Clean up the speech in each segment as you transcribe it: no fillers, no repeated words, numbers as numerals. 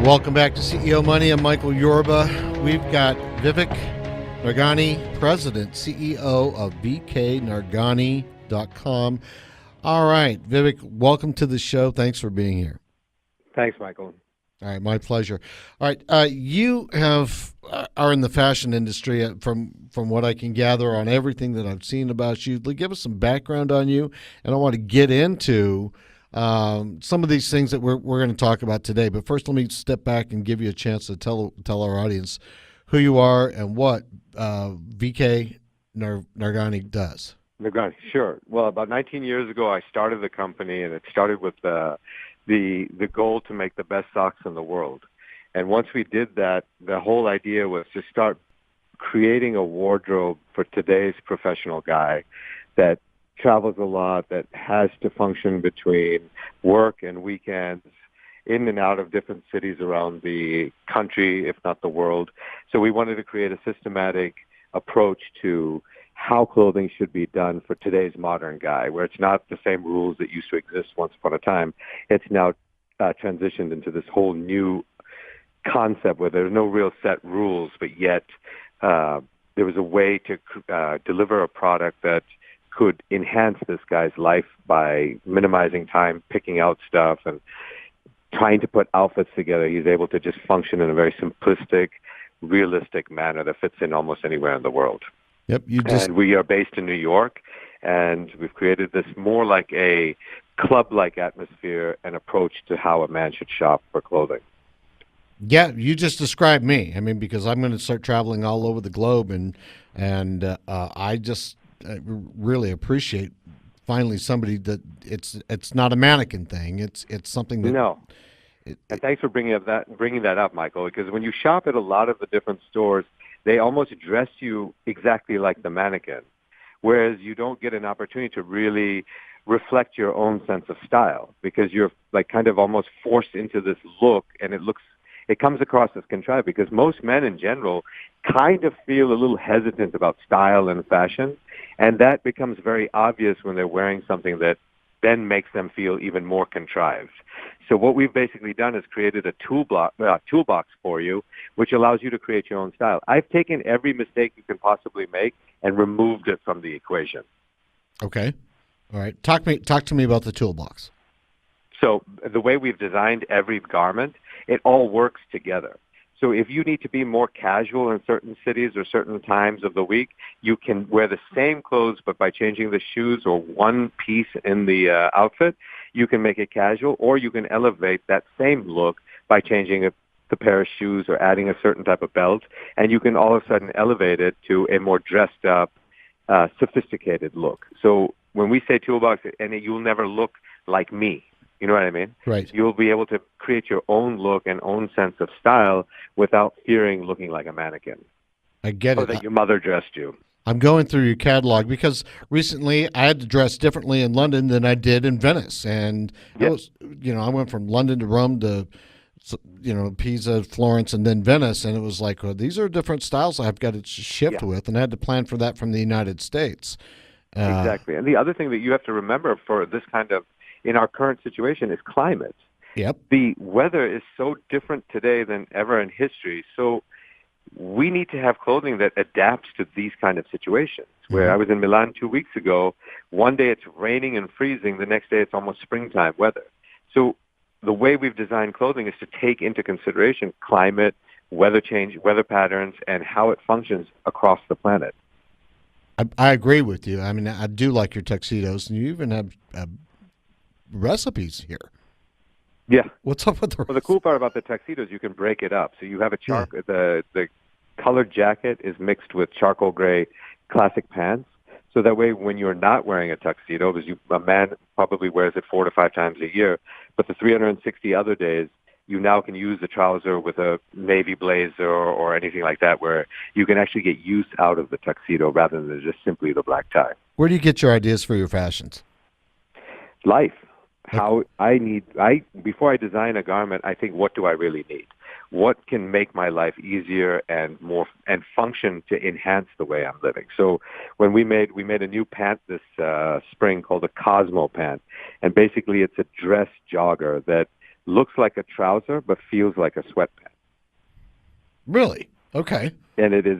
Welcome back to CEO Money. I'm Michael Yorba. We've got Vivek Nagrani, President, CEO of VK Nagrani.com. All right, Vivek, welcome to the show. Thanks for being here. Thanks, Michael. All right, my pleasure. All right, you are in the fashion industry from what I can gather on everything that I've seen about you. Give us some background on you, and I want to get into some of these things that we're going to talk about today. But first, let me step back and give you a chance to tell our audience who you are and what VK Nagrani does. Nagrani, sure. Well, about 19 years ago, I started the company, and it started with the goal to make the best socks in the world. And once we did that, the whole idea was to start creating a wardrobe for today's professional guy that travels a lot, that has to function between work and weekends, in and out of different cities around the country, if not the world. So we wanted to create a systematic approach to how clothing should be done for today's modern guy, where it's not the same rules that used to exist once upon a time. It's now transitioned into this whole new concept where there's no real set rules, but yet there was a way to deliver a product that could enhance this guy's life by minimizing time, picking out stuff, and trying to put outfits together. He's able to just function in a very simplistic, realistic manner that fits in almost anywhere in the world. Yep, And we are based in New York, and we've created this more like a club-like atmosphere and approach to how a man should shop for clothing. Yeah, you just described me. I mean, because I'm going to start traveling all over the globe, and I just really appreciate finally somebody that it's not a mannequin thing. It's something that No. And thanks for bringing that up, Michael, because when you shop at a lot of the different stores, they almost dress you exactly like the mannequin, whereas you don't get an opportunity to really reflect your own sense of style because you're like kind of almost forced into this look, and it comes across as contrived because most men in general kind of feel a little hesitant about style and fashion, and that becomes very obvious when they're wearing something that then makes them feel even more contrived. So what we've basically done is created a toolbox for you, which allows you to create your own style. I've taken every mistake you can possibly make and removed it from the equation. Okay. All right. Talk to me about the toolbox. So the way we've designed every garment, it all works together. So if you need to be more casual in certain cities or certain times of the week, you can wear the same clothes, but by changing the shoes or one piece in the outfit, you can make it casual, or you can elevate that same look by changing the pair of shoes or adding a certain type of belt, and you can all of a sudden elevate it to a more dressed up, sophisticated look. So when we say toolbox, and you'll never look like me. You know what I mean? Right. You'll be able to create your own look and own sense of style without fearing looking like a mannequin. I get or it. That your mother dressed you. I'm going through your catalog because recently I had to dress differently in London than I did in Venice, and I went from London to Rome to Pisa, Florence, and then Venice, and it was like, well, these are different styles I've got to shift with, and I had to plan for that from the United States. Exactly. And the other thing that you have to remember for this kind of in our current situation is climate. Yep. The weather is so different today than ever in history. So we need to have clothing that adapts to these kind of situations. Where I was in Milan 2 weeks ago, one day it's raining and freezing, the next day it's almost springtime weather. So the way we've designed clothing is to take into consideration climate, weather change, weather patterns, and how it functions across the planet. I agree with you. I mean, I do like your tuxedos, and you even have recipes here. Yeah. What's up with the Well, the cool part about the tuxedos, you can break it up. So you have the colored jacket is mixed with charcoal gray classic pants. So that way when you're not wearing a tuxedo, because a man probably wears it 4 to 5 times a year, but the 360 other days, you now can use the trouser with a navy blazer or anything like that where you can actually get use out of the tuxedo rather than just simply the black tie. Where do you get your ideas for your fashions? Life. Before I design a garment, I think, what do I really need? What can make my life easier and function to enhance the way I'm living? So when we made a new pant this spring called the Cosmo Pant, and basically it's a dress jogger that looks like a trouser but feels like a sweatpant. Really? Okay. And it is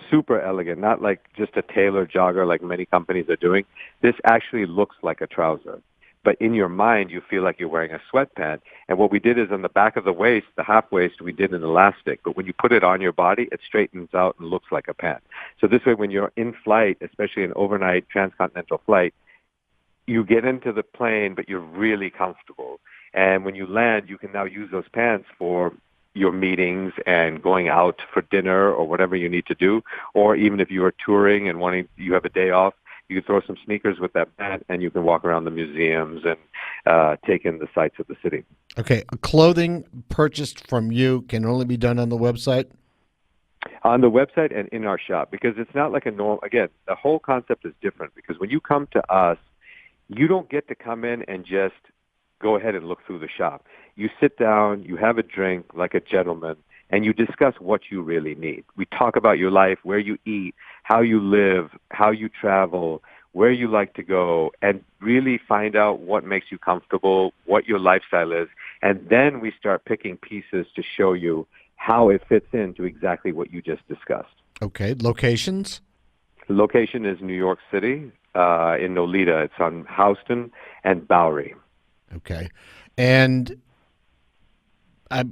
super elegant, not like just a tailor jogger like many companies are doing. This actually looks like a trouser. But in your mind, you feel like you're wearing a sweatpant. And what we did is on the back of the waist, the half waist, we did an elastic. But when you put it on your body, it straightens out and looks like a pant. So this way, when you're in flight, especially an overnight transcontinental flight, you get into the plane, but you're really comfortable. And when you land, you can now use those pants for your meetings and going out for dinner or whatever you need to do. Or even if you are touring and you have a day off, you can throw some sneakers with that pant and you can walk around the museums and take in the sights of the city. Okay. Clothing purchased from you can only be done on the website? On the website and in our shop, because it's not like a normal, again, the whole concept is different because when you come to us, you don't get to come in and just go ahead and look through the shop. You sit down, you have a drink like a gentleman, and you discuss what you really need. We talk about your life, where you eat, how you live, how you travel, where you like to go, and really find out what makes you comfortable, what your lifestyle is, and then we start picking pieces to show you how it fits into exactly what you just discussed. Okay. Locations? The location is New York City, in Nolita. It's on Houston and Bowery. Okay. And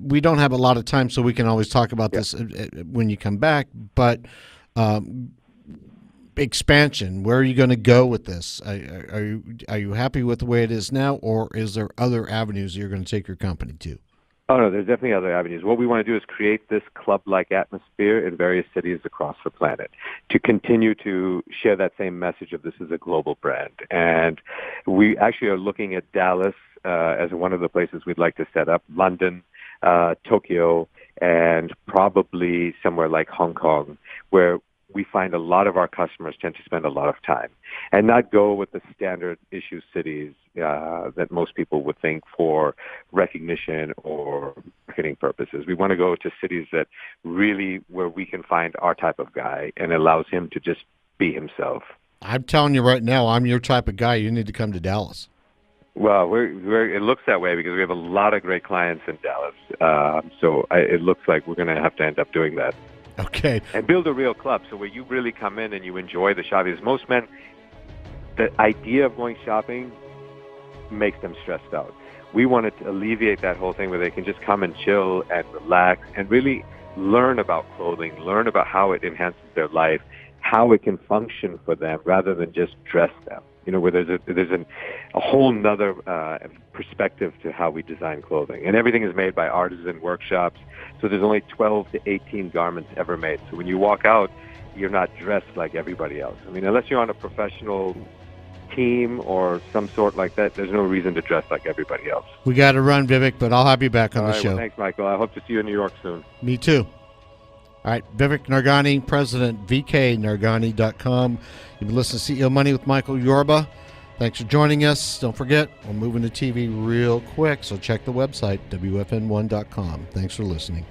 we don't have a lot of time, so we can always talk about this when you come back, but expansion, where are you going to go with this? Are you happy with the way it is now, or is there other avenues you're going to take your company to? Oh, no, there's definitely other avenues. What we want to do is create this club-like atmosphere in various cities across the planet to continue to share that same message of this is a global brand. And we actually are looking at Dallas as one of the places we'd like to set up, London, Tokyo, and probably somewhere like Hong Kong, where we find a lot of our customers tend to spend a lot of time and not go with the standard issue cities that most people would think for recognition or marketing purposes. We want to go to cities that really where we can find our type of guy and allows him to just be himself. I'm telling you right now, I'm your type of guy. You need to come to Dallas. Well, it looks that way because we have a lot of great clients in Dallas. It looks like we're going to have to end up doing that. Okay. And build a real club so where you really come in and you enjoy the shopping. Because most men, the idea of going shopping makes them stressed out. We wanted to alleviate that whole thing where they can just come and chill and relax and really learn about clothing, learn about how it enhances their life, how it can function for them rather than just dress them. You know, where there's a whole nother perspective to how we design clothing. And everything is made by artisan workshops. So there's only 12 to 18 garments ever made. So when you walk out, you're not dressed like everybody else. I mean, unless you're on a professional team or some sort like that, there's no reason to dress like everybody else. We got to run, Vivek, but I'll have you back on the show. Well, thanks, Michael. I hope to see you in New York soon. Me too. All right, Vivek Nagrani, President, VKNagrani.com. You've been listening to CEO Money with Michael Yorba. Thanks for joining us. Don't forget, we're moving to TV real quick, so check the website, WFN1.com. Thanks for listening.